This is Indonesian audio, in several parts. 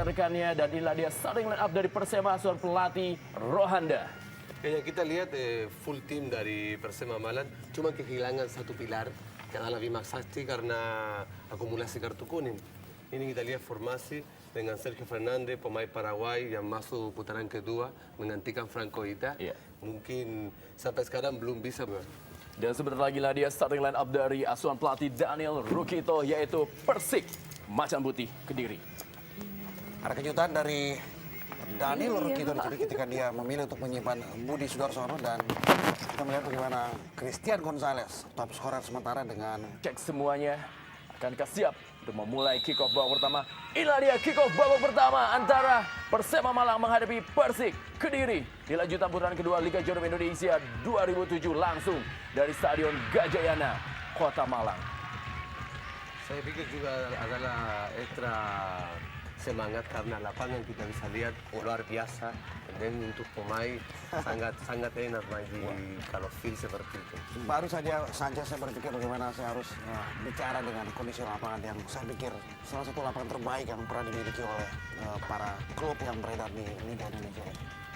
rekan-rekannya. Dan inilah dia starting line up dari Persema asuhan pelatih Rohanda. Yang kita lihat full team dari Persema Malang, cuma kehilangan satu pilar, yang adalah Bima Sakti karena akumulasi kartu kuning. Ini kita lihat formasi dengan Sergio Fernandez, pemain Paraguay yang masuk putaran kedua, menggantikan Franco Ita. Iya. Mungkin sampai sekarang belum bisa. Dan sebentar lagi lah dia starting line up dari asuhan pelatih Daniel Rukito, yaitu Persik Macan Putih Kediri. Ada kejutan dari Daniel Rukito tadi ketika dia memilih untuk menyimpan Budi Sudarsono, dan kita melihat bagaimana Christian Gonzalez top scorer sementara dengan Cek semuanya, akankah siap untuk memulai kick-off babak pertama? Inilah dia kick-off babak pertama antara Persema Malang menghadapi Persik Kediri di lanjutan putaran kedua Liga Jarum Indonesia 2007 langsung dari Stadion Gajayana, Kota Malang. Saya pikir juga adalah ekstra semangat karena lapangan kita bisa lihat luar biasa, dan untuk pemain sangat enak main di kalau field seperti itu. baru saja Sanchez. Saya berpikir bagaimana saya harus bicara dengan kondisi lapangan yang saya pikir salah satu lapangan terbaik yang pernah dimiliki oleh para klub yang beredar di Liga Indonesia.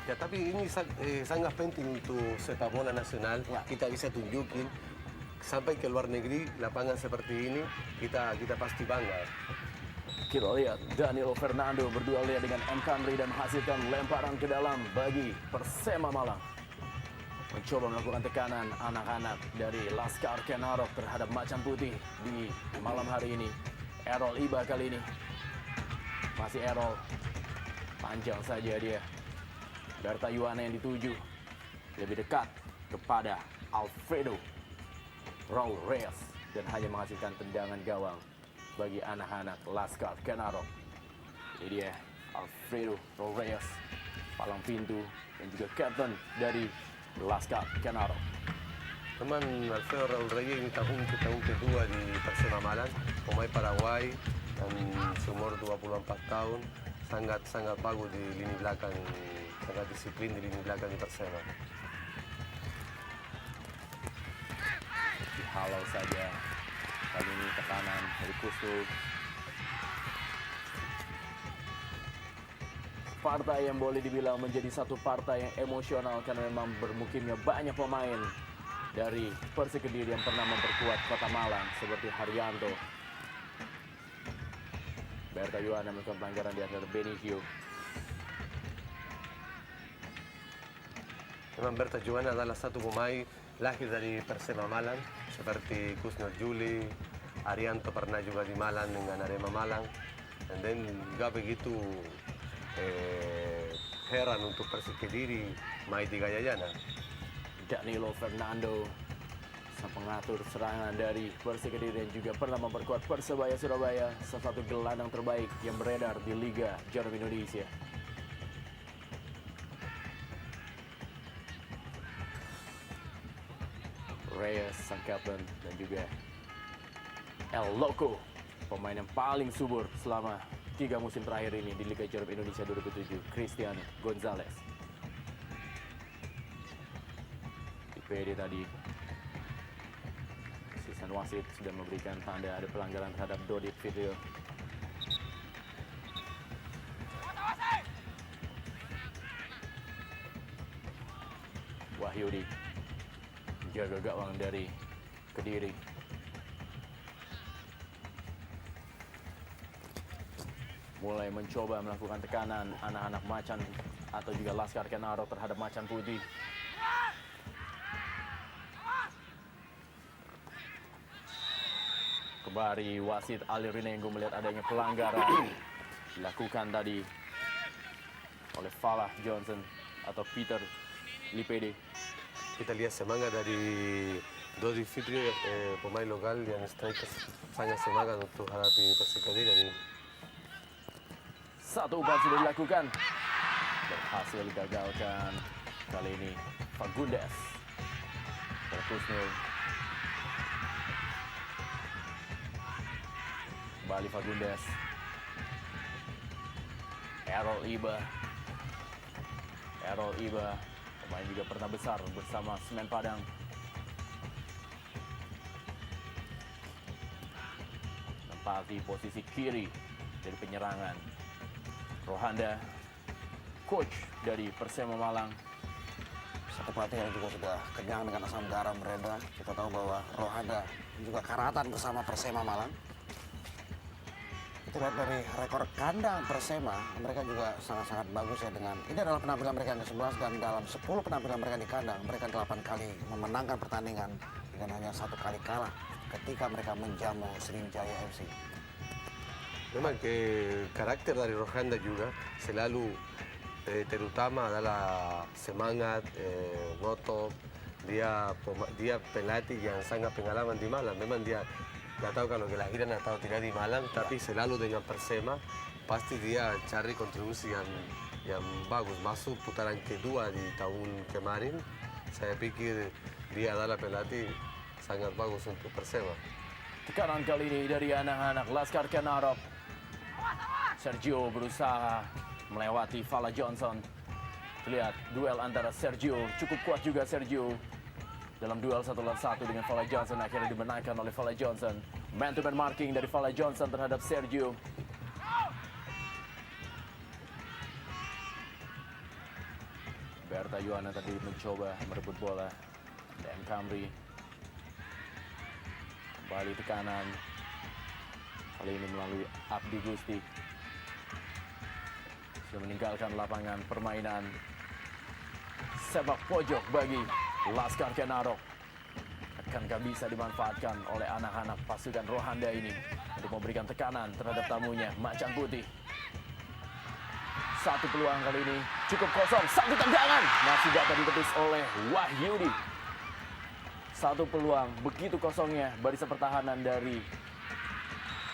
Ya, tapi ini sangat penting untuk sepak bola nasional. Ya. Kita bisa tunjukin sampai ke luar negeri lapangan seperti ini, kita pasti bangga. Kita lihat Danilo Fernando berduel dengan M. Kanri dan menghasilkan lemparan ke dalam bagi Persema Malang. Mencoba melakukan tekanan anak-anak dari Laskar Kenarok terhadap Macan Putih di malam hari ini. Errol Iba kali ini. Masih Errol. Panjang saja dia. Berta Yuwana yang dituju. Lebih dekat kepada Alfredo Raul Reyes. Dan hanya menghasilkan tendangan gawang bagi anak-anak Laskar Kenarok. Ini dia Alfredo Raul Reyes, palang pintu dan juga kapten dari Laskar Kenarok. Teman Alfredo Raul Reyes ini tahun kedua di Persema Malang, pemain Paraguay dan seumur 24 tahun, sangat bagus di lini belakang, sangat disiplin di lini belakang di Persema. Dihalau saja. Kali ini tekanan dari Kustu. Partai yang boleh dibilang menjadi satu partai yang emosional karena memang bermukimnya banyak pemain dari Persik Kediri yang pernah memperkuat Kota Malang seperti Haryanto. Berta Yuwana melakukan pelanggaran di atas Benicio. Memang Berta Yuwana adalah satu pemain lahir dari Persema Malang, seperti Kusnor Juli, Arianto pernah juga di Malang dengan Arema Malang, dan then juga begitu heran untuk Persik Kediri main di Gajayana. Danilo Fernando, sang pengatur serangan dari Persik Kediri dan juga pernah memperkuat Persebaya Surabaya, salah satu gelandang terbaik yang beredar di Liga Jarum Indonesia. Reyes, sang kapten, dan juga El Loco, pemain yang paling subur selama 3 musim terakhir ini di Liga Jarum Indonesia 2007, Christian Gonzalez. Di PD tadi, asisten wasit sudah memberikan tanda ada pelanggaran terhadap Dodit Video. Wahyudi jaga gawang dari Kediri. Mulai mencoba melakukan tekanan anak-anak Macan atau juga Laskar Kenarok terhadap Macan Putih. Kembali wasit Ali Rinenggo melihat adanya pelanggaran dilakukan tadi oleh Falah Johnson atau Peter Lipede. Kita lihat semangat dari Dodi Fitri, pemain lokal yang strikers, sangat semangat untuk hadapi Persik Kediri. Satu umpan sudah dilakukan, berhasil digagalkan. Kali ini Fagundes Kusnul. Kembali Fagundes. Errol Iba, pemain juga pernah besar bersama Semen Padang. Menempati posisi kiri dari penyerangan. Rohanda, coach dari Persema Malang. Satu pelatih yang juga sudah kenyang dengan asam garam Brenda. Kita tahu bahwa Rohanda juga karatan bersama Persema Malang. Kita lihat dari rekor kandang Persema, mereka juga sangat-sangat bagus ya dengan ini adalah penampilan mereka yang ke-11 dan dalam 10 penampilan mereka di kandang, mereka 8 kali memenangkan pertandingan dengan hanya 1 kali kalah ketika mereka menjamu Sriwijaya FC. Memang que karakter dari Rohanda juga selalu terutama adalah semangat, ngotot, dia pelatih yang sangat pengalaman di Malang. Memang dia nggak tahu kalau kelahiran atau tidak di Malang, tapi selalu dengan Persema pasti dia cari kontribusi yang bagus. Masuk putaran kedua di tahun kemarin, saya pikir dia adalah pelatih sangat bagus untuk Persema. Tekanan kali ini dari anak-anak Laskar Kenarok. Sergio berusaha melewati Fala Johnson. Lihat duel antara Sergio, cukup kuat juga Sergio. Dalam duel 1 lawan 1 dengan Fala Johnson akhirnya dimenangkan oleh Fala Johnson. Man-to-man marking dari Fala Johnson terhadap Sergio. Berta Yuana tadi mencoba merebut bola. Dan Camry. Kembali tekanan. Kali ini melalui Abdi Gusti. Sudah meninggalkan lapangan permainan sepak pojok bagi Laskar Kenarok. Akankah bisa dimanfaatkan oleh anak-anak pasukan Rohanda ini untuk memberikan tekanan terhadap tamunya Macan Putih. Satu peluang kali ini cukup kosong, satu tendangan masih dapat ditepis oleh Wahyudi. Satu peluang begitu kosongnya barisan pertahanan dari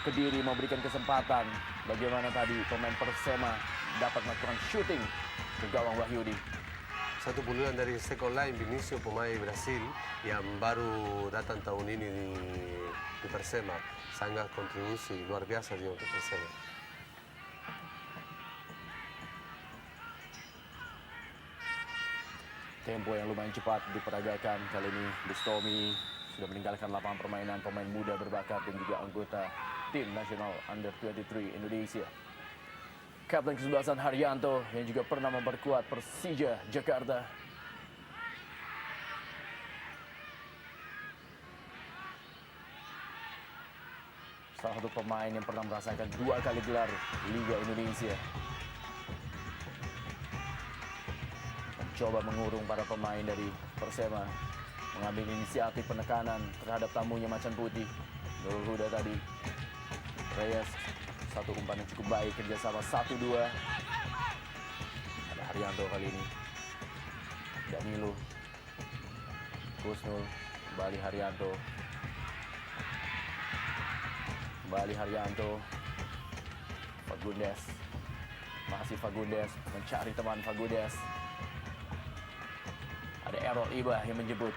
Kediri memberikan kesempatan bagaimana tadi pemain Persema dapat melakukan shooting ke gawang Wahyudi. Satu bulan dari second line Vinicio, pemain Brasil yang baru datang tahun ini di Persema, sangat kontribusi luar biasa dia untuk Persema. Tempo yang lumayan cepat diperagakan kali ini. Bustomi sudah meninggalkan lapangan permainan, pemain muda berbakat dan juga anggota tim nasional Under 23 Indonesia. Kapten kesebelasan Haryanto yang juga pernah memperkuat Persija Jakarta. Salah satu pemain yang pernah merasakan 2 kali gelar Liga Indonesia. Mencoba mengurung para pemain dari Persema, mengambil inisiatif penekanan terhadap tamunya Macan Putih. Nurul Huda tadi, Reyes, satu umpan yang cukup baik, kerjasama 1-2. Ada Haryanto kali ini. Danilo. Kusnul, kembali Haryanto. Kembali Haryanto. Fagundes. Masih Fagundes, mencari teman Fagundes. Ada Errol Iba yang menjemput.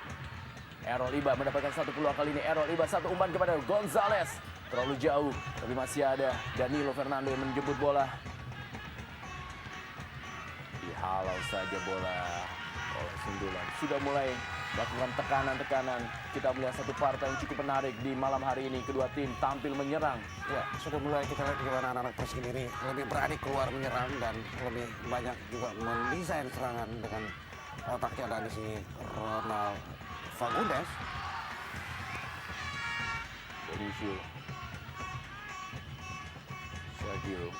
Errol Iba mendapatkan satu peluang kali ini. Errol Iba satu umpan kepada Gonzales. Terlalu jauh, tapi masih ada Danilo Fernando yang menjemput bola. Dihalau saja bola oleh sundulan. Sudah mulai melakukan tekanan-tekanan. Kita melihat satu partai yang cukup menarik di malam hari ini. Kedua tim tampil menyerang. Ya, sudah mulai kita lihat bagaimana anak-anak Persik ini lebih berani keluar menyerang dan lebih banyak juga mendesain serangan dengan otaknya ada di sini Ronald Fagundes. Benicio. Sergio.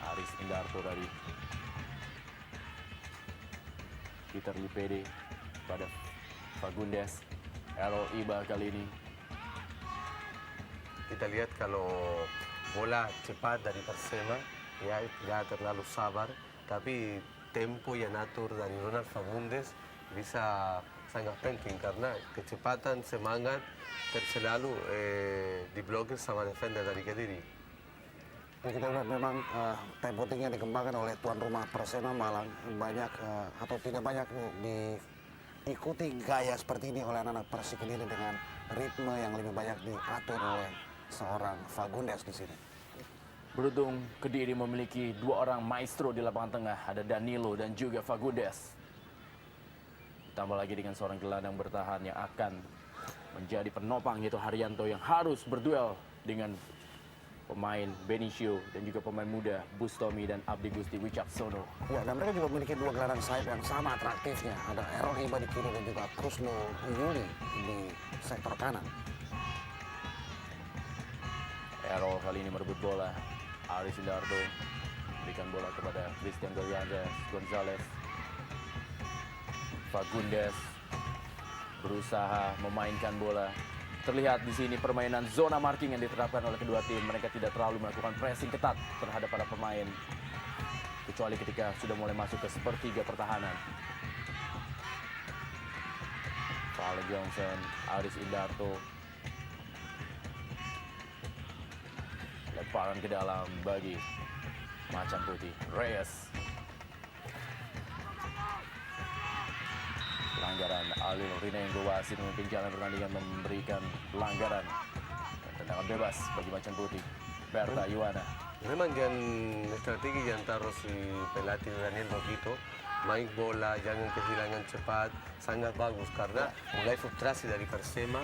Aris Indarto tadi. Peter Lipede pada Fagundes. Errol Iba kali ini. Kita lihat kalau bola cepat dari Persema, ya tidak terlalu sabar, tapi tempo yang atur dari Ronald Fagundes bisa sangat penting karena kecepatan, semangat selalu diblokir sama defender dari Kediri. Ya, kita lihat memang tempo tinggi yang dikembangkan oleh tuan rumah Persema Malang banyak atau tidak banyak diikuti gaya seperti ini oleh anak-anak Persik Kediri dengan ritme yang lebih banyak diatur oleh seorang Fagundes di sini. Beruntung Kediri memiliki 2 orang maestro di lapangan tengah, ada Danilo dan juga Fagundes. Ditambah lagi dengan seorang gelandang bertahan yang akan menjadi penopang yaitu Haryanto yang harus berduel dengan pemain Benicio dan juga pemain muda Bustomi dan Abdi Gusti Wicaksono. Ya, dan mereka juga memiliki dua gelandang sayap yang sama atraktifnya. Ada Errol Iba di kiri dan juga Kusno Yuli di sektor kanan. Errol kali ini merebut bola. Aris Indarto berikan bola kepada Christian Gonzalez. Fagundes berusaha memainkan bola. Terlihat di sini permainan zona marking yang diterapkan oleh kedua tim. Mereka tidak terlalu melakukan pressing ketat terhadap para pemain, kecuali ketika sudah mulai masuk ke sepertiga pertahanan. Fale Johnson, Aris Indarto. Lemparan ke dalam bagi Macan Putih. Reyes. Pelanggaran Alil Rinengo, wasit memimpin jalan pertandingan memberikan pelanggaran dan tendangan bebas bagi Macan Putih. Berta Yuwana. Memang strategi yang taruh si pelatih Daniel Roquito, main bola, jangan kehilangan cepat, sangat bagus karena mulai frustrasi dari Persema,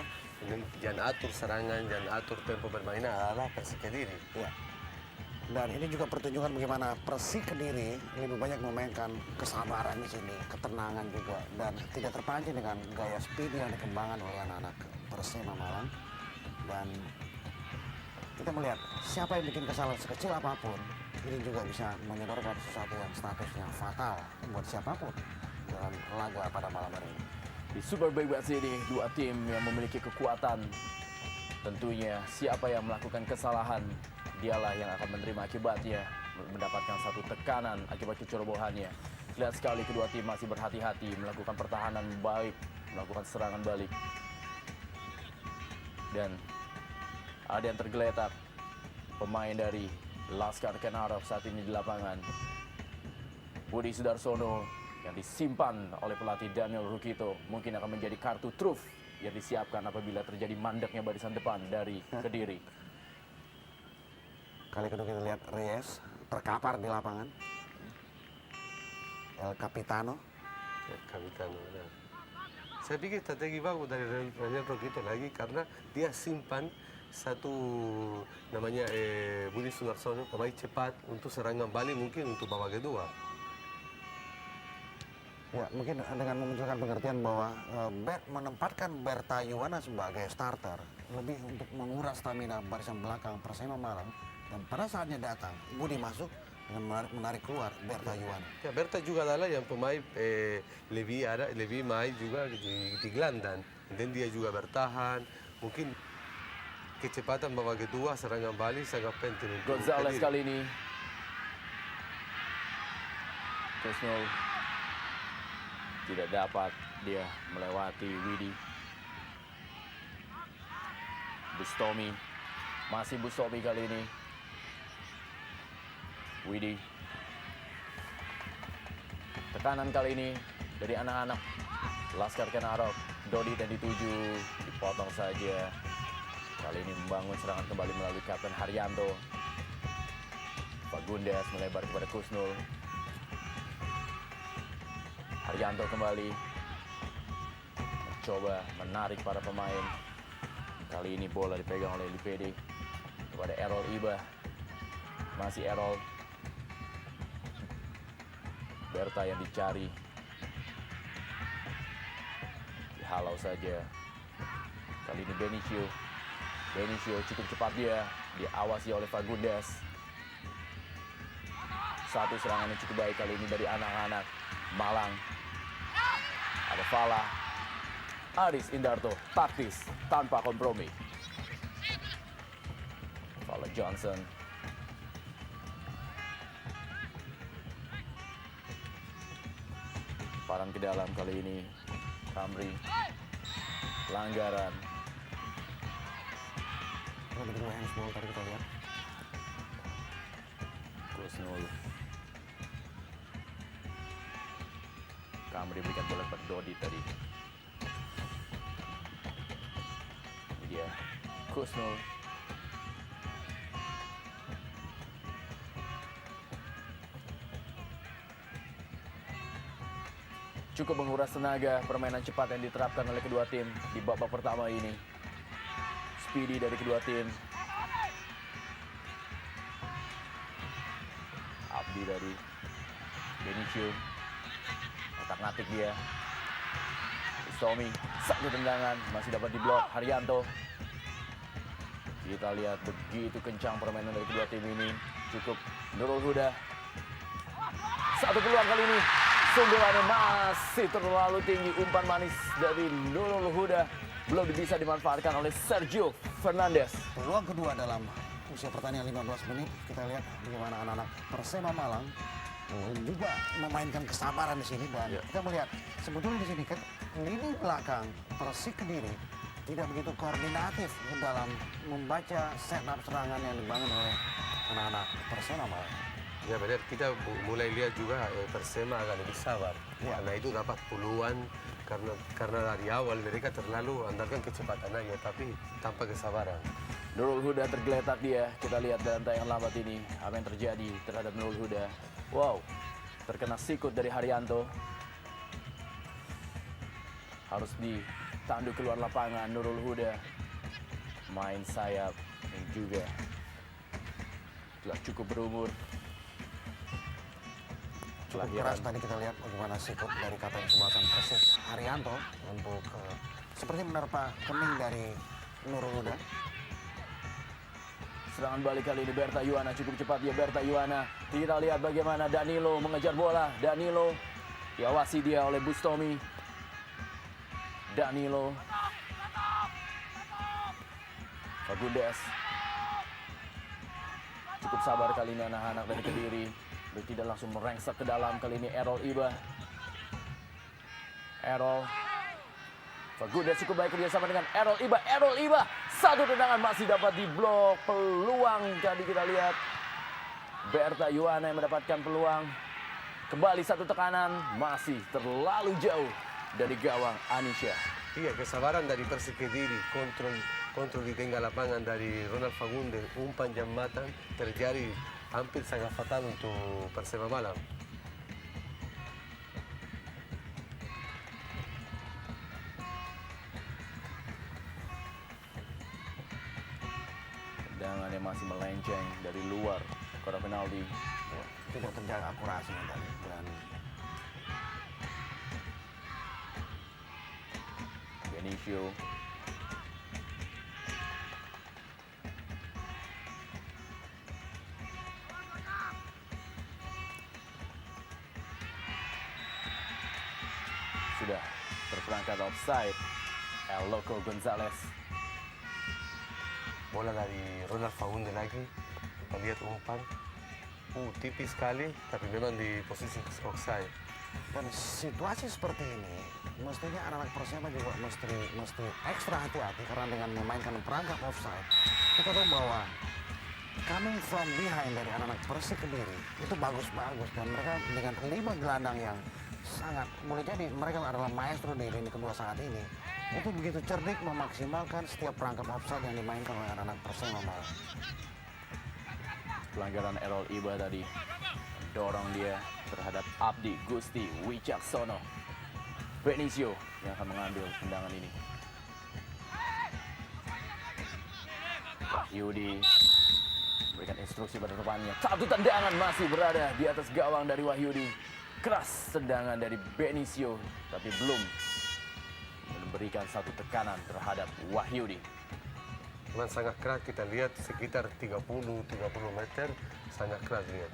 jangan atur serangan, jangan atur tempo permainan adalah Persik Kediri. Ya. Dan ini juga pertunjukan bagaimana Persik Kediri lebih banyak memainkan kesabaran di sini, ketenangan juga, dan tidak terpancing dengan gaya speed yang dikembangkan oleh anak-anak Persema Malang. Dan kita melihat siapa yang bikin kesalahan sekecil apapun, ini juga bisa menyodorkan sesuatu yang statusnya fatal buat siapapun dalam laga pada malam hari ini. Di Super Bebas ini, dua tim yang memiliki kekuatan. Tentunya siapa yang melakukan kesalahan, dialah yang akan menerima akibatnya, mendapatkan satu tekanan akibat kecerobohannya. Lihat sekali kedua tim masih berhati-hati melakukan pertahanan baik, melakukan serangan balik. Dan ada yang tergeletak, pemain dari Laskar Kenarok saat ini di lapangan. Budi Sudarsono yang disimpan oleh pelatih Daniel Rukito mungkin akan menjadi kartu truf yang disiapkan apabila terjadi mandeknya barisan depan dari Kediri. Kali kedua kita lihat Reyes terkapar di lapangan. El Capitano. Capitano, benar. Saya pikir strategi bagus dari Daniel Roquito lagi karena dia simpan satu namanya Budi Sudarsono, pemain cepat untuk serangan balik mungkin untuk babak kedua. Ya, mungkin dengan memunculkan pengertian bahwa menempatkan Berta Yuwana sebagai starter lebih untuk menguras stamina barisan belakang Persema Malang, dan pada saatnya datang Budi masuk dengan menarik keluar Berta Yuwana. Ya, Berta juga adalah yang pemain lebih main juga di gelandang, dan dia juga bertahan, mungkin kecepatan babak kedua serangan balik sangat penting untuk Gonzalez Kediri. kali ini. Kusnul tidak dapat dia melewati Widi. Bustomi, masih Bustomi kali ini. Widi. Tekanan kali ini dari anak-anak Laskar Kenarok. Dodi dan dituju, dipotong saja. Kali ini membangun serangan kembali melalui Kapten Haryanto. Fagundes melebar kepada Kusnul. Haryanto kembali mencoba menarik para pemain. Kali ini bola dipegang oleh Lipede kepada Errol Iba. Masih Errol. Berta yang dicari. Dihalau saja. Kali ini Benicio. Benicio cukup cepat dia. Diawasi oleh Fagundes. Satu serangan yang cukup baik kali ini dari anak-anak Malang. Ada Fala. Aris Indarto taktis tanpa kompromi. Fala Johnson. Paran ke dalam kali ini. Kamri. Pelanggaran. Ada dua handsball tadi kita lihat. Kusnul. Kamri berikan bola kepada Dodi tadi. Ini dia. Kusnul. Cukup menguras tenaga permainan cepat yang diterapkan oleh kedua tim di babak pertama ini. Speedy dari kedua tim. Abdi dari Benicio. Otak-ngatik dia. Bustomi, satu tendangan, masih dapat diblok Haryanto. Kita lihat begitu kencang permainan dari kedua tim ini. Cukup Nurul Huda. Satu peluang kali ini. Sundulannya masih terlalu tinggi. Umpan manis dari Nurul Huda belum bisa dimanfaatkan oleh Sergio Fernandes. Peluang kedua dalam usia pertandingan 15 menit. Kita lihat bagaimana anak-anak Persema Malang juga memainkan kesabaran di sini, dan kita melihat sebetulnya di sini kan lini belakang Persik Kediri tidak begitu koordinatif dalam membaca setup serangan yang dibangun oleh anak-anak Persema Malang. Ya benar, kita mulai lihat juga Persema agak lebih sabar. Karena itu dapat peluang karena dari awal mereka terlalu andalkan kecepatan aja, tapi tanpa kesabaran. Nurul Huda tergeletak dia. Kita lihat dalam tayangan lambat ini apa yang terjadi terhadap Nurul Huda. Wow, terkena sikut dari Haryanto. Harus ditandu keluar lapangan Nurul Huda. Main sayap yang juga telah cukup berumur. Cukup keras tadi kita lihat bagaimana sikut dari Kapten Tsubasa Persik Haryanto untuk seperti menerpa kening dari Nurul Huda. Serangan balik kali ini Berta Yuana, cukup cepat dia Berta Yuana. Kita lihat bagaimana Danilo mengejar bola. Danilo diawasi dia oleh Bustomi. Danilo. Fagundes. Cukup sabar kali ini anak-anak dari Kediri. Tidak langsung merengsek ke dalam kali ini Errol Iba. Errol. Fagundes cukup baik kerjasama dengan Errol Iba. Errol Iba. Satu tendangan masih dapat diblok. Peluang tadi kita lihat. Berta Yuana yang mendapatkan peluang. Kembali satu tekanan. Masih terlalu jauh dari gawang Anisha. Iya, kesabaran dari Persik Kediri, kontrol di tengah lapangan dari Ronald Fagundes, umpan jambatan terjadi hampir sangat fatal untuk Persema Malang. Tendangan yang masih melenceng dari luar kotak penalti. Tidak terjaga akurasinya tadi, dan Benicio. Sudah terperangkap offside. El Loco Gonzalez. Bola dari Ronald Fagundes lagi, kita lihat umpan. Tipis sekali, tapi memang di posisi offside. dan situasi seperti ini mestinya anak-anak Persema juga mesti ekstra hati-hati, karena dengan memainkan perangkap offside kita tahu bahwa coming from behind dari anak-anak Persik Kediri itu bagus-bagus, dan mereka dengan 5 gelandang yang sangat boleh jadi mereka adalah maestro di lini kedua saat ini, itu begitu cerdik memaksimalkan setiap perangkap offside yang dimainkan oleh anak-anak Persema Malang. Pelanggaran Errol Iba tadi dorong dia terhadap Abdi Gusti Wicaksono. Benicio yang akan mengambil tendangan ini. Wahyudi berikan instruksi pada depannya. Satu tendangan masih berada di atas gawang dari Wahyudi. Keras tendangan dari Benicio, tapi belum memberikan satu tekanan terhadap Wahyudi. Memang sangat keras, kita lihat sekitar 30 meter, sangat keras lihat.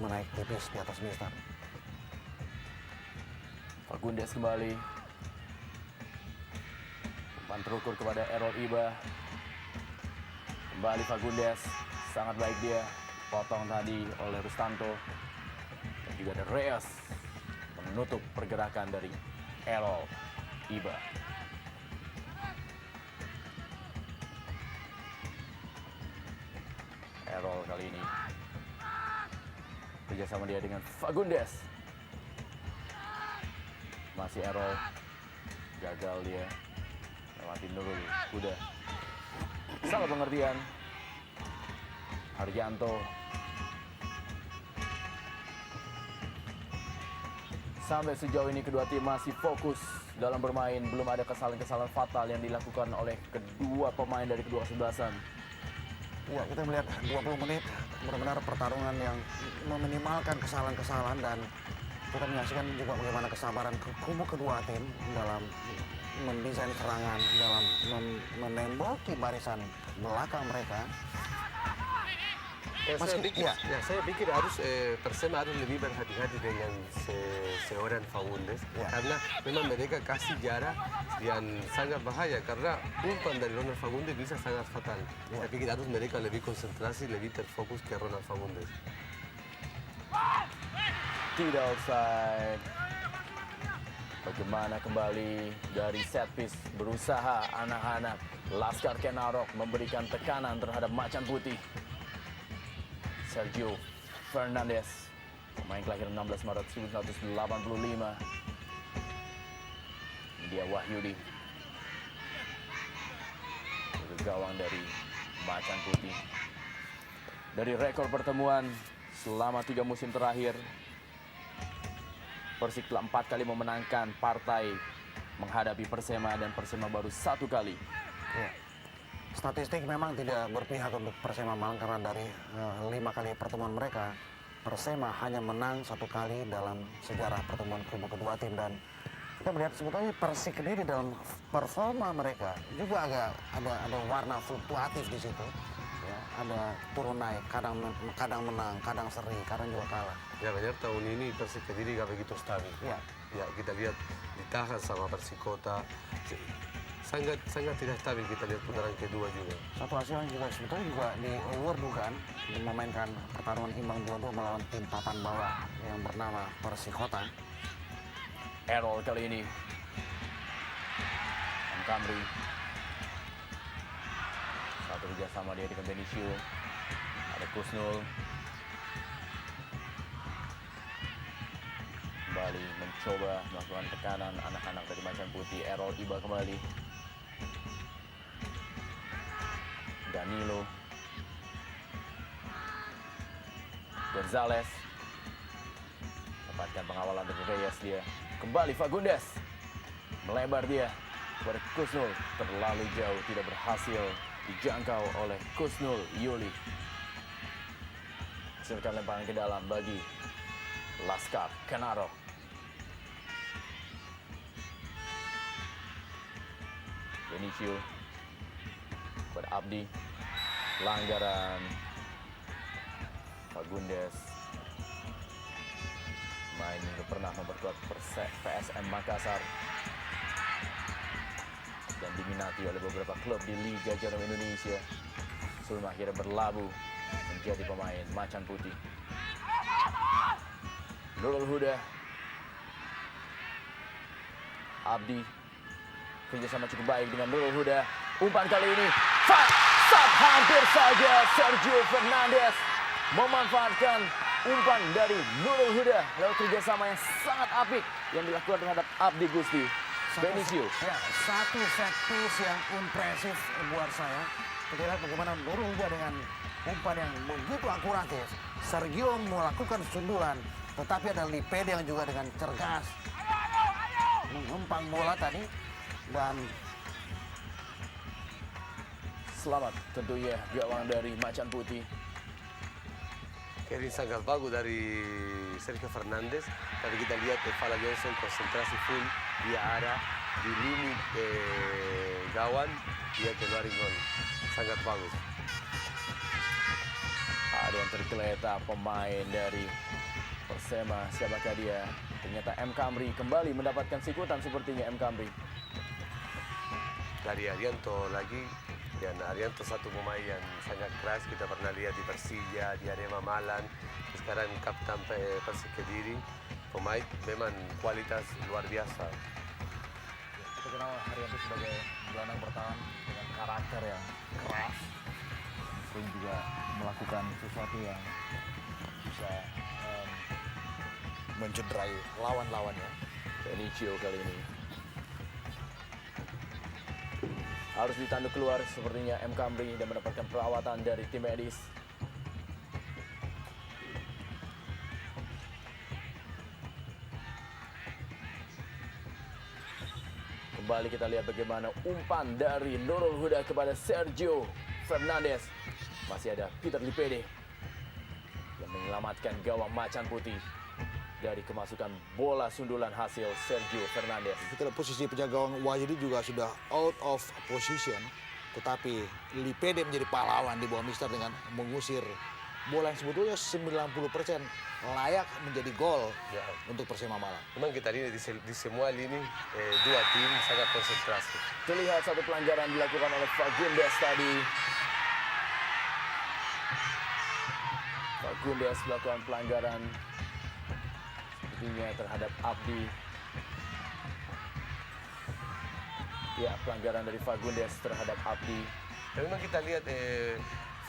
Menaik tipis di atas Mister. Fagundes kembali. Umpan terukur kepada Errol Iba. Kembali Fagundes. Sangat baik dia. Potong tadi oleh Rustanto. Dan juga ada Reyes menutup pergerakan dari Errol Iba. Errol kali ini kerjasama dia dengan Fagundes. Masih Errol. Gagal dia lewati Nurul Huda. Salah pengertian. Haryanto. Sampai sejauh ini kedua tim masih fokus dalam bermain. Belum ada kesalahan-kesalahan fatal yang dilakukan oleh kedua pemain dari kedua kesebelasan. Ya, kita melihat 20 menit benar-benar pertarungan yang meminimalkan kesalahan-kesalahan, dan kita menyaksikan juga bagaimana kesabaran kubu kedua tim dalam mendesain serangan, dalam menemboki barisan belakang mereka. Saya pikir harus Persema harus lebih berhati-hati dengan seorang Fagundes, karena memang mereka kasih jarak yang sangat bahaya, karena umpan dari Ronald Fagundes bisa sangat fatal. Saya pikir harus mereka lebih konsentrasi, lebih terfokus ke Ronald Fagundes. Tidak offside. Bagaimana kembali dari set piece berusaha anak-anak Laskar Kenarok memberikan tekanan terhadap Macan Putih. Sergio Fernandes, pemain kelahiran 16 Maret 1985. Ini dia Wahyudi, gawang dari Macan Putih. Dari rekor pertemuan selama 3 musim terakhir, Persik telah 4 kali memenangkan partai menghadapi Persema, dan Persema baru 1 kali. Ya. Statistik memang tidak berpihak untuk Persema Malang, karena dari 5 kali pertemuan mereka, Persema hanya menang 1 kali dalam sejarah pertemuan kubu kedua tim. Dan kita melihat sebetulnya Persik sendiri dalam performa mereka juga agak ada warna fluktuatif di situ. Ya, ada turun naik, kadang menang, kadang seri, kadang juga kalah. Ya, benar, tahun ini Persik Kediri gak begitu stabil. Ya. Ya, kita lihat ditahan sama Persikota. Sangat tidak stabil, kita lihat putaran kedua juga. Satu hasil yang juga sebetulnya juga di luar dugaan, memainkan pertarungan imbang 2-2 melawan tim papan bawah yang bernama Persikota. Errol kali ini. Camry. Satu kerjasama dia dengan Benicio. Ada Kusnul. Kembali mencoba melakukan tekanan anak-anak dari Macan Putih. Errol tiba kembali. Danilo. Gonzales. Dapatkan pengawalan dari Reyes dia. Kembali Fagundes. Melebar dia kepada Kusnul. Terlalu jauh, tidak berhasil dijangkau oleh Kusnul Yuli. Hasilkan lemparan ke dalam bagi Laskar Kenarok. Benicio kepada Abdi. Pelanggaran. Fagundes main juga pernah memperkuat PSM Makassar dan diminati oleh beberapa klub di Liga Jarum Indonesia sebelum akhirnya berlabuh menjadi pemain Macan Putih. Nurul Huda, Abdi, kerjasama cukup baik dengan Nurul Huda. Umpan kali ini hampir saja Sergio Fernandes memanfaatkan umpan dari Nurul Huda lewat kerjasama yang sangat apik yang dilakukan terhadap Abdi Gusti. Benicio. Ya, satu set piece yang impresif buat saya. Kita lihat bagaimana Nurul Huda dengan umpan yang begitu akuratif. Sergio melakukan sundulan, tetapi ada Lipede yang juga dengan cergas mengempang bola tadi. Dan selamat tentunya gawang dari Macan Putih. Kering sangat bagus dari Sergio Fernandes, tapi kita lihat Fala Johnson konsentrasi full, dia arah di limit gawang, dia keluarin gol. Sangat bagus. Ada yang tergeletak pemain dari Persema, siapakah dia? Ternyata M. Camry kembali mendapatkan sikutan sepertinya M. Camry. Dari Arianto lagi, dan Arianto satu pemain yang sangat keras, kita pernah lihat di Persija, di Arema Malang, sekarang kapten Persik Kediri, pemain memang kualitas luar biasa. kita kenal Arianto sebagai gelandang bertahan dengan karakter yang keras, sering juga melakukan sesuatu yang bisa mencederai lawan-lawannya. Benicio kali ini harus ditanduk keluar sepertinya M. Camry dan mendapatkan perawatan dari tim medis. kembali kita lihat bagaimana umpan dari Nurul Huda kepada Sergio Fernandes. Masih ada Peter Lipede yang menyelamatkan gawang Macan Putih dari kemasukan bola sundulan hasil Sergio Fernandes. Kita lihat posisi penjaga gawang Wahyudi juga sudah out of position. Tetapi Lipede menjadi pahlawan di bawah Mister dengan mengusir bola yang sebetulnya 90% layak menjadi gol Ya. untuk Persema Malang. Memang kita lihat di semua lini dua tim sangat konsentrasi. Terlihat satu pelanggaran dilakukan oleh Fagundes tadi. Fagundes melakukan pelanggaran sepertinya terhadap Abdi. Ya, pelanggaran dari Fagundes terhadap Abdi. Tapi memang kita lihat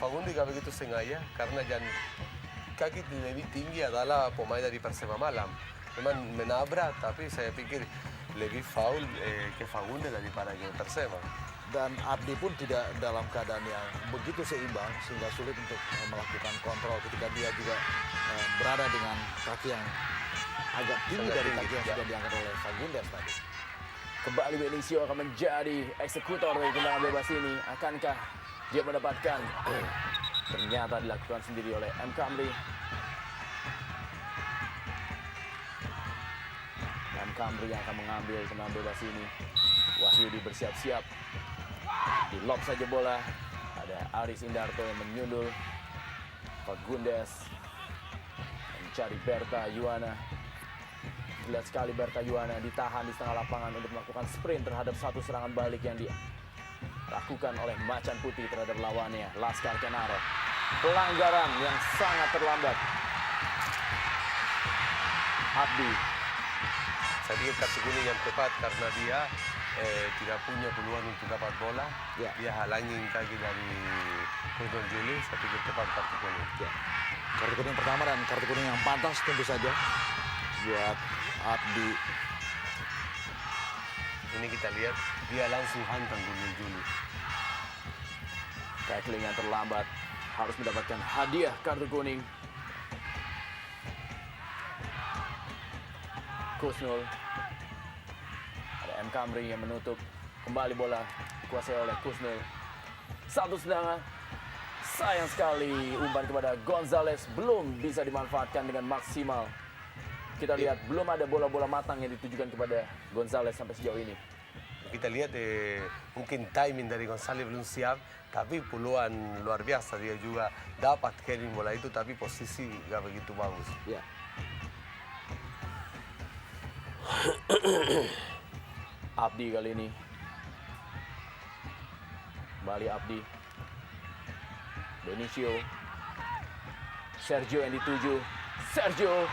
Fagundi gak begitu sengaja karena kaki lebih tinggi adalah pemain dari Persema Malang. Memang menabrak, tapi saya pikir lebih foul ke Fagundi daripada ke Persema. Dan Abdi pun tidak dalam keadaan yang begitu seimbang sehingga sulit untuk melakukan kontrol ketika dia juga berada dengan kaki yang agak tinggi Sangat dari tinggi, kaki yang ya. sudah diangkat oleh Fagundes tadi. Kembali Benicio akan menjadi eksekutor dari tendangan bebas ini. Akankah dia mendapatkan? Ternyata dilakukan sendiri oleh M. Kamri. M. Kamri yang akan mengambil tendangan bebas ini. Wahyudi bersiap-siap. Di lob saja bola. Ada Aris Indarto yang menyundul. Fagundes mencari Berta Yuana. Lihat sekali Berta Yuana ditahan di setengah lapangan untuk melakukan sprint terhadap satu serangan balik yang dilakukan oleh Macan Putih terhadap lawannya, Laskar Kenaro. Pelanggaran yang sangat terlambat. Abdi. Saya pikir kartu kuning yang tepat karena dia tidak punya peluang untuk dapat bola. Ya. Dia halangin kaki dari Kusnul Juli, saya pikir tepat kartu kuning. Ya. Kartu kuning pertama dan kartu kuning yang pantas tentu saja buat Abdi. Ini kita lihat dia langsung hantam Kusnul Juli. Tackling yang terlambat harus mendapatkan hadiah kartu kuning. Kusnul. Ada M. Kamri yang menutup. Kembali bola dikuasai oleh Kusnul. Satu tendangan. Sayang sekali umpan kepada Gonzales belum bisa dimanfaatkan dengan maksimal. Kita lihat belum ada bola-bola matang yang ditujukan kepada Gonzales sampai sejauh ini. Kita lihat mungkin timing dari Gonzales belum siap, tapi peluang luar biasa. Dia juga dapat heading bola itu, tapi posisi gak begitu bagus. Ya. Abdi kali ini. Kembali Abdi. Benicio. Sergio yang dituju. Sergio.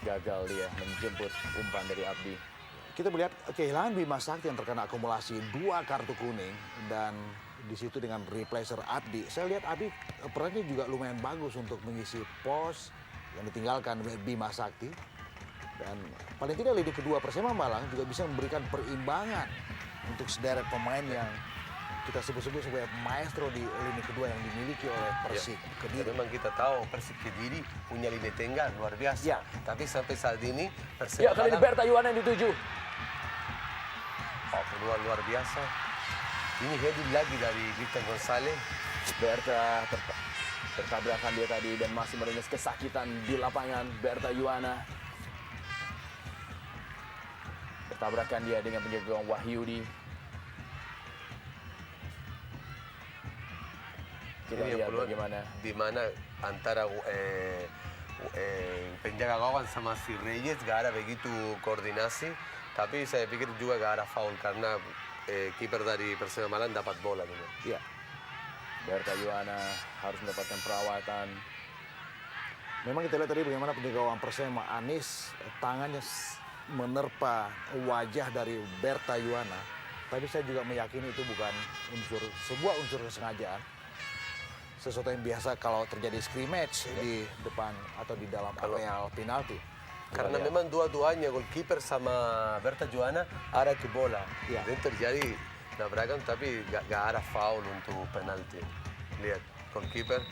Gagal dia menjemput umpan dari Abdi. Kita melihat kehilangan Bima Sakti yang terkena akumulasi 2 kartu kuning dan di situ dengan replacer Abdi. Saya lihat Abdi perannya juga lumayan bagus untuk mengisi pos yang ditinggalkan Bima Sakti. Dan paling tidak lini kedua Persema Malang juga bisa memberikan perimbangan untuk sederet pemain yang kita sebut-sebut sebagai maestro di lini kedua yang dimiliki oleh Persik Kediri. Memang kita tahu Persik Kediri punya lini tengah luar biasa. Ya. Tapi sampai saat ini Ya, Persema kali ini Malang Berta Yuana yang dituju. peluang luar biasa. Ini heading lagi dari Victor Gonzales. Berta tertabrakan dia tadi dan masih meringis kesakitan di lapangan. Berta Yuana. Bertabrakan dia dengan penjaga gawang Wahyudi. Kita Ini yang lihat peluang bagaimana. di mana antara penjaga gawang sama si Reyes gak ada begitu koordinasi. Tapi saya pikir juga gak ada foul karena kiper dari Persema Malang dapat bola. Ya. Berta Yuana harus mendapatkan perawatan. Memang kita lihat tadi bagaimana penjaga gawang Persema Anis tangannya menerpa wajah dari Berta Yuana. Tapi saya juga meyakini itu bukan sebuah unsur kesengajaan. Sesuatu yang biasa kalau terjadi scrimmage di depan atau di dalam areal penalti. Karena memang dua-duanya goalkeeper sama Berta Juana ada ke bola. Ya. Dan terjadi nabrakan tapi gak ada foul untuk penalti. Lihat goalkeeper.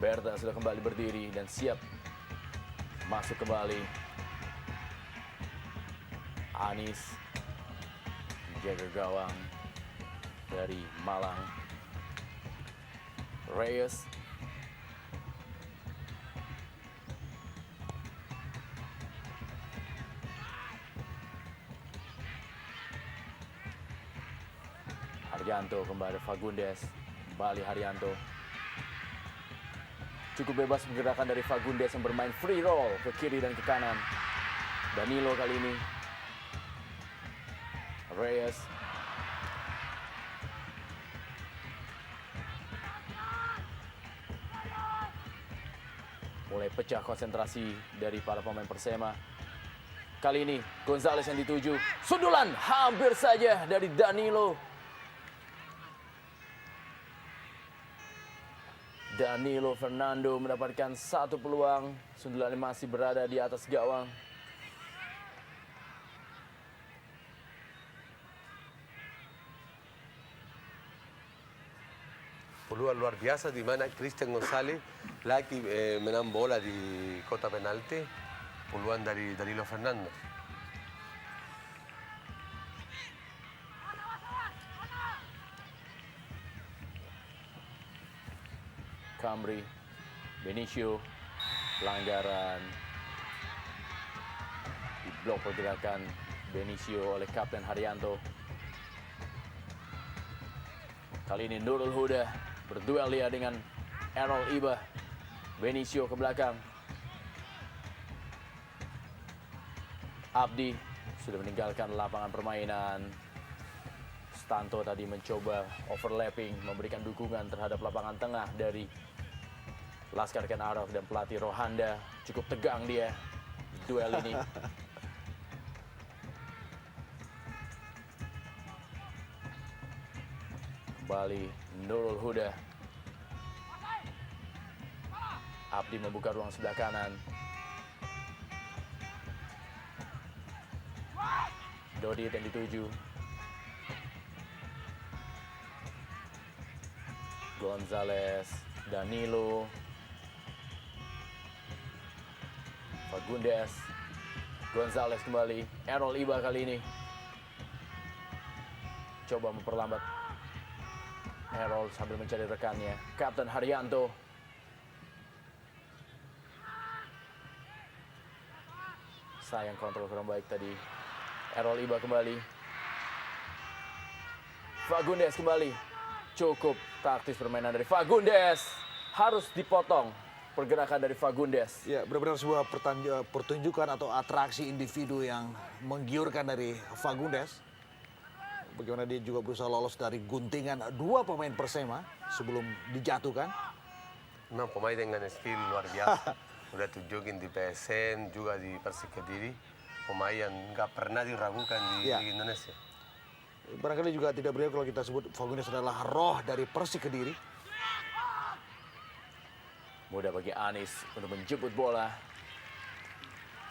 Berta sudah kembali berdiri dan siap Masuk kembali. Anis jaga gawang dari Malang. Reyes. Haryanto kembali Fagundes. Kembali Haryanto. Cukup bebas pergerakan dari Fagundes yang bermain free roll ke kiri dan ke kanan. Danilo kali ini. Reyes. Mulai pecah konsentrasi dari para pemain Persema. Kali ini Gonzales yang dituju. Sundulan hampir saja dari Danilo. Danilo Fernando mendapatkan satu peluang. Sundulannya masih berada di atas gawang. Peluang luar biasa di mana Christian Gonzalez lagi menang bola di kota penalti. Peluang dari Danilo Fernando. Camry, Benicio, pelanggaran. Diblok pergerakan Benicio oleh Kapten Haryanto. Kali ini Nurul Huda berduel dia dengan Errol Iba. Benicio ke belakang. Abdi sudah meninggalkan lapangan permainan. Stanto tadi mencoba overlapping, memberikan dukungan terhadap lapangan tengah dari Laskar Ken Arok dan pelatih Rohanda. Cukup tegang dia duel ini. Kembali Nurul Huda. Abdi membuka ruang sebelah kanan. Dodit yang dituju. Gonzales, Danilo, Fagundes, Gonzales kembali, Errol Iba kali ini. Coba memperlambat Errol sambil mencari rekannya, Kapten Haryanto. Sayang kontrol kurang baik tadi. Errol Iba kembali. Fagundes kembali. Cukup taktis permainan dari Fagundes. Harus dipotong pergerakan dari Fagundes. Ya, benar-benar sebuah pertunjukan atau atraksi individu yang menggiurkan dari Fagundes. Bagaimana dia juga berusaha lolos dari guntingan dua pemain Persema sebelum dijatuhkan. Memang pemain dengan skill luar biasa. Udah tunjukin di PSN, juga di Persik Kediri. Pemain yang nggak pernah diragukan di Liga Indonesia. Barangkali juga tidak benar kalau kita sebut Fagundes adalah roh dari Persik Kediri. Mudah bagi Anis untuk menjemput bola.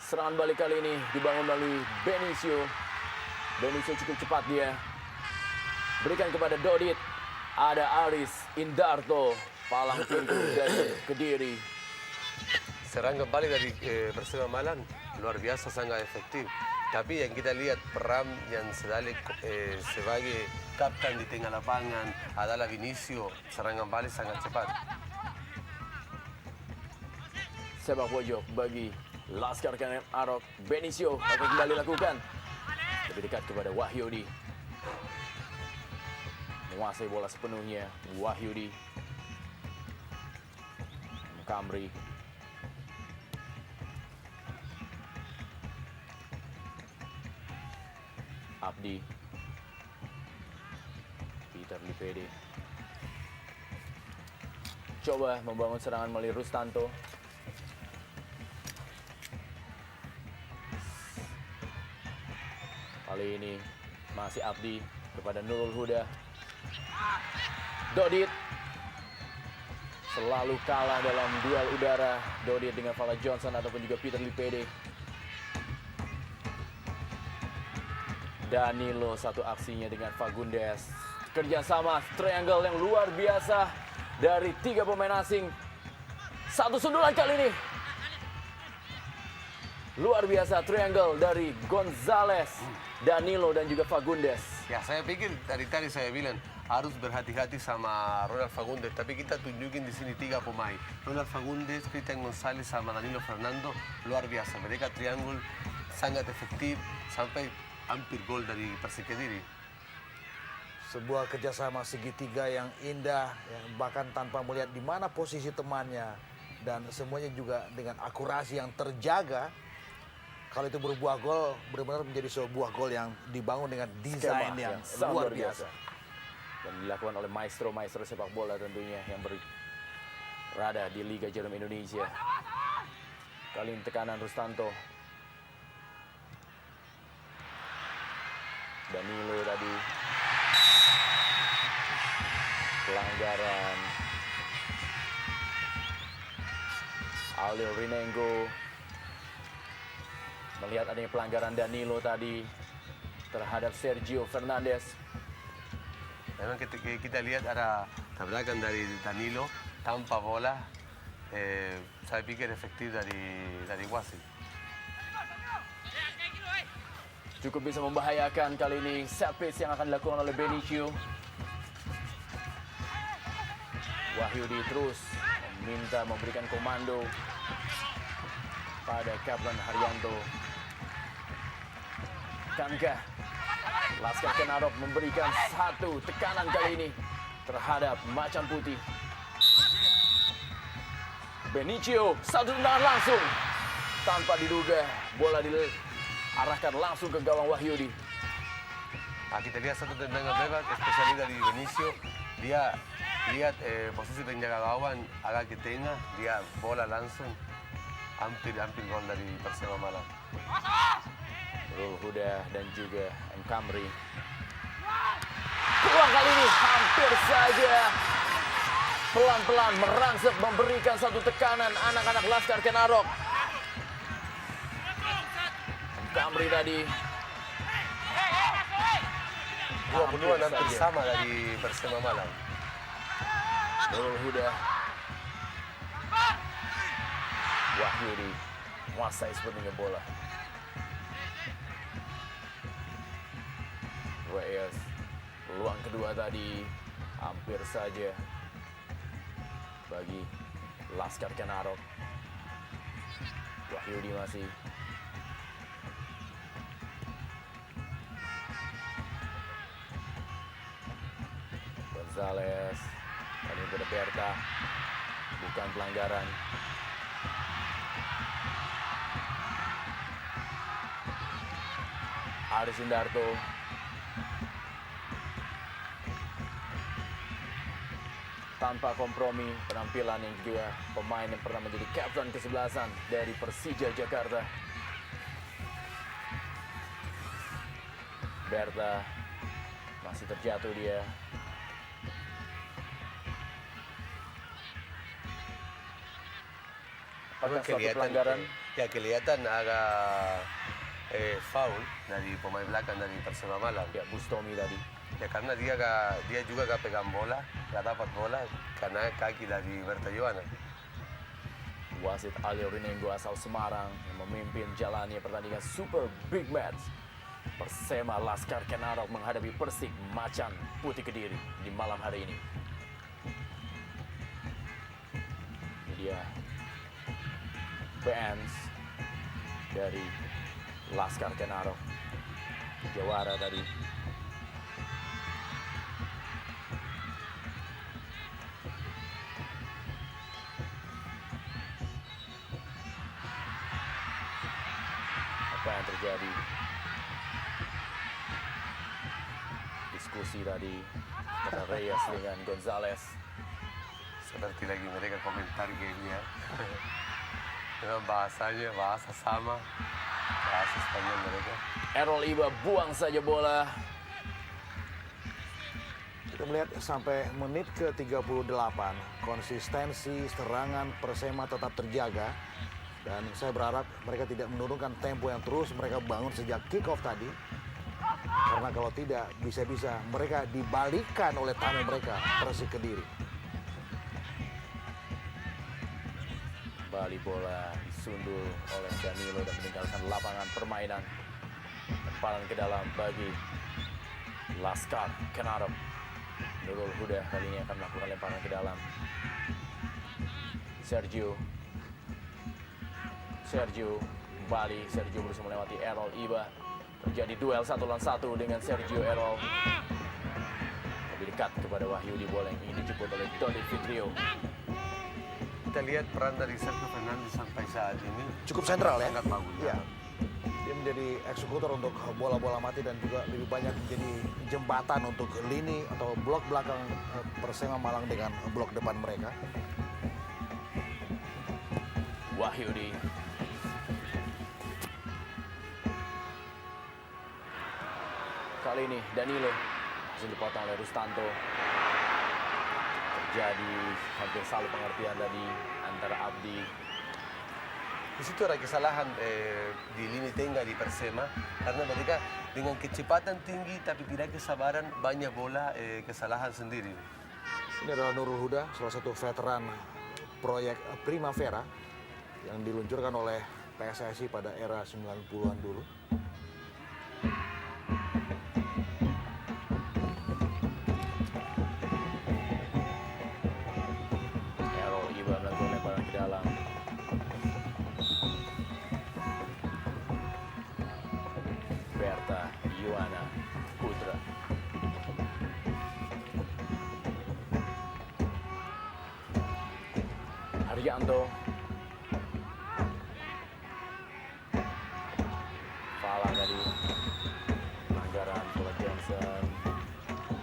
Serangan balik kali ini dibangun melalui Benicio. Benicio cukup cepat dia. Berikan kepada Dodit. Ada Aris Indarto. Palang pintu dari Kediri. Serang kembali dari Persema Malang, luar biasa, sangat efektif. Tapi yang kita lihat peran yang sebagai kapten di tengah lapangan adalah Vinicio. Serangan balik sangat cepat. Sepak pojok bagi Laskar Ken Arok. Benicio akan kembali lakukan. Lebih dekat kepada Wahyudi. Menguasai bola sepenuhnya. Wahyudi. Camry. Abdi. Peter Lipede. Coba membangun serangan melalui Rustanto. Kali ini masih Abdi kepada Nurul Huda. Dodit selalu kalah dalam duel udara. Dodit dengan Fala Johnson ataupun juga Peter Lipede. Danilo satu aksinya dengan Fagundes. Kerjasama triangle yang luar biasa dari tiga pemain asing. Satu sundulan kali ini. Luar biasa triangle dari Gonzales, Danilo dan juga Fagundes. Ya, saya pikir dari tadi saya bilang harus berhati-hati sama Ronald Fagundes, tapi kita tunjukin di sini 3 pemain. Ronald Fagundes, Christian González sama Danilo Fernando, luar biasa. Mereka triangle sangat efektif sampai hampir gol dari Persik Kediri. Sebuah kerjasama segitiga yang indah, yang bahkan tanpa melihat di mana posisi temannya. Dan semuanya juga dengan akurasi yang terjaga. Kalau itu berbuah gol, benar-benar menjadi sebuah gol yang dibangun dengan desain yang luar biasa. Dan dilakukan oleh maestro-maestro sepak bola tentunya yang berada di Liga Jarum Indonesia. Kali ini tekanan Rustanto. Danilo tadi. Pelanggaran. Alil Rinengo. Melihat adanya pelanggaran Danilo tadi terhadap Sergio Fernandes. Memang kita lihat ada tabrakan dari Danilo tanpa bola. Saya pikir efektif dari wasit. Cukup bisa membahayakan kali ini set piece yang akan dilakukan oleh Benicio. Wahyudi terus memberikan komando pada Kapten Haryanto. Akankah Laskar Kenarok memberikan satu tekanan kali ini terhadap Macan Putih? Benicio, satu tendangan langsung. Tanpa diduga, bola diarahkan langsung ke gawang Wahyudi. Nah, kita lihat satu tendangan bebas, spesialis dari Benicio. Dia lihat posisi penjaga gawang agak ke tengah, dia bola langsung. Hampir gol dari Persema Malang. Rul Huda dan juga M. Kamri. Peluang kali ini hampir saja pelan-pelan merangsek memberikan satu tekanan anak-anak Laskar Kenarok. M. Kamri tadi. Dua peluang hampir sama dari Persema Malang. Rul Huda. Wahyudi menguasai sepenuhnya bola. Reyes, peluang kedua tadi hampir saja bagi Laskar Kenarok. Wahyudi masih. Gonzales, kali ini pada Berta, bukan pelanggaran. Aris Indarto. Tanpa kompromi penampilan yang juga pemain yang pernah menjadi kapten kesebelasan dari Persija Jakarta. Berta masih terjatuh dia. Apakah suatu pelanggaran? Ya, kelihatan agak foul dari pemain belakang dari Persema Malang. Ya, Bustomi tadi. Ya, karena dia juga gak pegang bola, gak dapat bola karena kaki dari Berta Joana. Wasit Ali Rinengo asal Semarang yang memimpin jalannya pertandingan Super Big Match. Persema Laskar Kenarok menghadapi Persik Macan Putih Kediri di malam hari ini. Ini dia fans dari Laskar Kenarok, jawara tadi. Apa yang terjadi? Diskusi tadi antara Reyes dengan Gonzales. Seperti lagi mereka komentar gamenya. Memang bahasa sama, bahasa Spanyol mereka. Errol Iba buang saja bola. Kita melihat sampai menit ke-38, konsistensi serangan Persema tetap terjaga. Dan saya berharap mereka tidak menurunkan tempo yang terus mereka bangun sejak kick off tadi. Karena kalau tidak, bisa-bisa mereka dibalikan oleh tamu mereka, Persik Kediri. Kembali Kembali bola disundul oleh Danilo dan meninggalkan lapangan permainan. Lemparan ke dalam bagi Laskar Kenarok. Nurul Huda kali ini akan melakukan lemparan ke dalam. Sergio kembali. Sergio berusaha melewati Errol Iba. Terjadi duel 1 lawan 1 dengan Sergio Errol. Lebih dekat kepada Wahyudi, bola yang ingin dijemput oleh Dodi Fitrio. Kita lihat peran dari Sergio Fernandes sampai saat ini Cukup sentral ya. sangat bagus. Iya. Dia menjadi eksekutor untuk bola-bola mati dan juga lebih banyak menjadi jembatan untuk lini atau blok belakang Persema Malang dengan blok depan mereka. Wahyudi. Kali ini Danilo masih dipotong oleh Rustanto. Terjadi hampir saling pengertian tadi antara Abdi. Di situ ada kesalahan di lini tengah di Persema karena mereka dengan kecepatan tinggi tapi tidak kesabaran, banyak bola kesalahan sendiri. Ini adalah Nurul Huda, salah satu veteran proyek Primavera yang diluncurkan oleh PSSI pada era 90-an dulu. Errol Iba melakukan lemparan ke dalam. Berta Yuana Putra. Haryanto. Fala tadi. Pelanggaran Paul Johnson.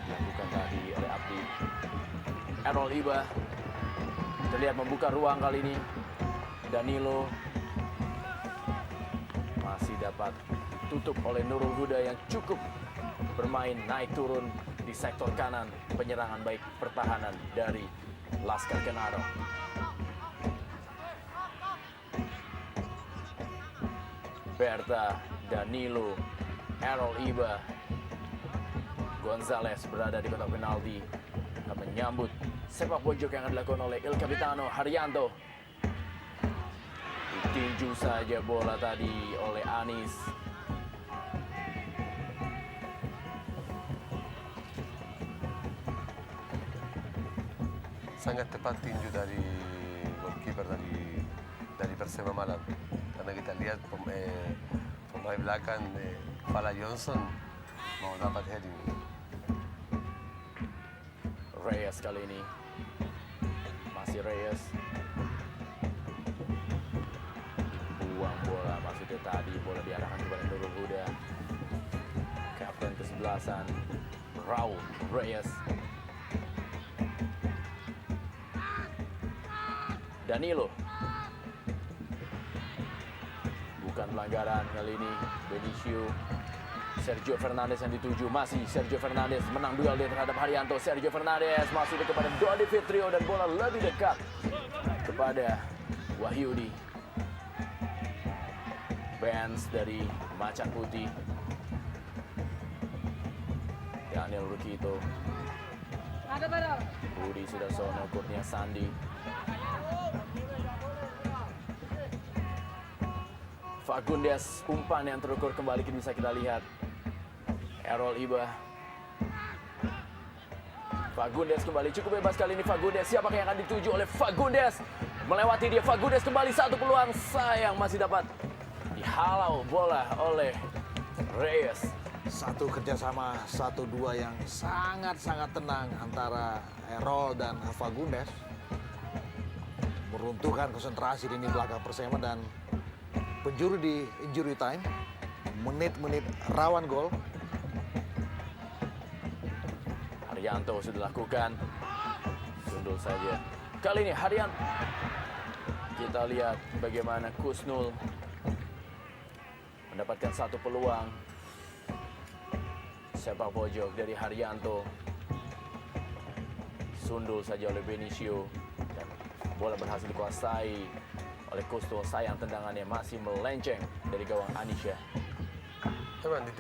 Dilakukan tadi oleh Abdi. Errol Iba terlihat membuka ruang kali ini. Danilo masih dapat tutup oleh Nurul Huda yang cukup bermain naik turun di sektor kanan penyerangan baik pertahanan dari Laskar Kenarok. Berta, Danilo, Errol Iba, Gonzales berada di kotak penalti akan menyambut sepak pojok yang akan dilakukan oleh Il Capitano Haryanto. Ditinju saja bola tadi oleh Anis. Sangat tepat tinju dari goalkeeper dari Persema Malang. Karena kita lihat pemain belakang Fala Johnson mau dapat heading. Reyes kali ini. Masih Reyes. Buang bola maksudnya tadi. Bola diarahkan kepada Nurul Huda. Kapten kesebelasan Raul Reyes. Danilo. Bukan pelanggaran kali ini. Benicio. Sergio Fernandes yang dituju, masih Sergio Fernandes menang duel dia terhadap Haryanto. Sergio Fernandes masih kepada Dodi Fitrio dan bola lebih dekat kepada Wahyudi. Benz dari Macan Putih. Daniel Rukito. Budi Sudarsono, Kurnia Sandi. Fagundes, umpan yang terukur kembali bisa kita lihat. Errol Iba. Fagundes kembali, cukup bebas kali ini Fagundes. Siapakah yang akan dituju oleh Fagundes? Melewati dia, Fagundes kembali, satu peluang. Sayang masih dapat dihalau bola oleh Reyes. Satu kerjasama 1-2 yang sangat-sangat tenang antara Errol dan Fagundes. Meruntuhkan konsentrasi di lini belakang Persema dan penjuru di injury time. Menit-menit rawan gol. Haryanto sudah lakukan. Sundul saja. Kali ini Haryanto. Kita lihat bagaimana Kusnul mendapatkan satu peluang. Sepak pojok dari Haryanto. Sundul saja oleh Benicio. Dan bola berhasil dikuasai oleh Kusnul. Sayang tendangannya masih melenceng dari gawang Anisha. Memang di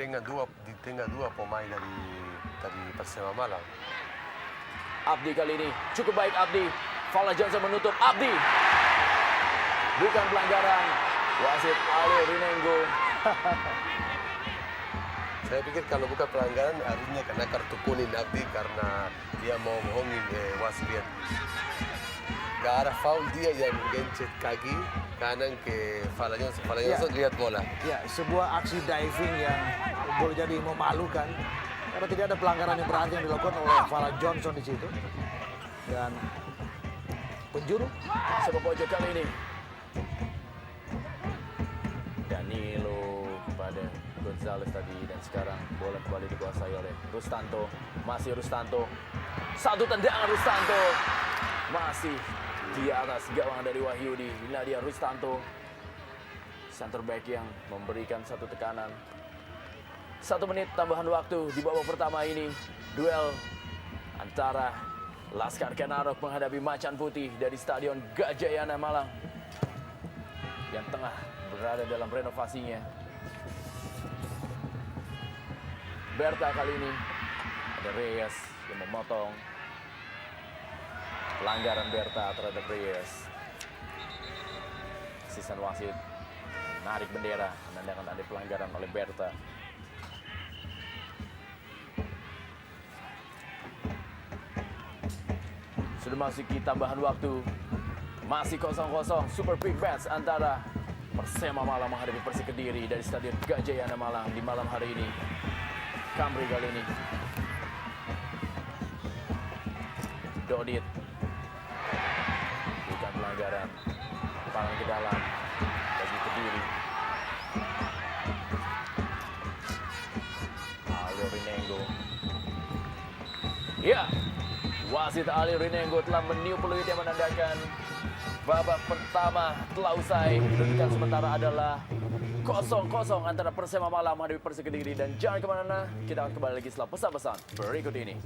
tengah dua pemain dari Persema Malang. Abdi kali ini cukup baik Abdi. Fala Johnson menutup Abdi. Bukan pelanggaran. Wasit Ali Rinengo. Saya pikir kalau bukan pelanggaran harusnya kena kartu kuning Abdi karena dia mau bohongin wasit lihat. Gak ada foul, dia yang gencet kaki kanan ke Fala Johnson. Fala Johnson lihat bola. Ya, sebuah aksi diving yang boleh jadi memalukan karena tidak ada pelanggaran yang berarti yang dilakukan oleh Fala Johnson di situ. Dan penjuru Sepak pojok kali ini. Danilo kepada Gonzalez tadi dan sekarang bola kembali dikuasai oleh Rustanto. Masih Rustanto. Satu tendangan Rustanto. Masih di atas gawang dari Wahyudi. Inilah dia Rustanto. Center back yang memberikan satu tekanan. 1 menit tambahan waktu di babak pertama ini. Duel antara Laskar Kenarok menghadapi Macan Putih dari Stadion Gajayana Malang yang tengah berada dalam renovasinya. Berta kali ini ada Reyes yang memotong. Pelanggaran Berta terhadap Reyes. Asisten wasit menarik bendera menandakan ada pelanggaran oleh Berta. Sudah masuk di tambahan waktu. Masih 0-0 Super Big Match antara Persema Malang menghadapi Persik Kediri dari Stadion Gajayana Malang di malam hari ini. Kamri kali ini. Dodit. Bukan pelanggaran. Palang ke dalam bagi Kediri. Ali Rinengo. Ya. Wasit Ali Rinengo telah meniup peluit yang menandakan babak pertama telah usai. Kedudukan sementara adalah 0-0 antara Persema Malang menghadapi Persik Kediri. Dan jangan kemana-mana, kita akan kembali lagi setelah pesan-pesan berikut ini.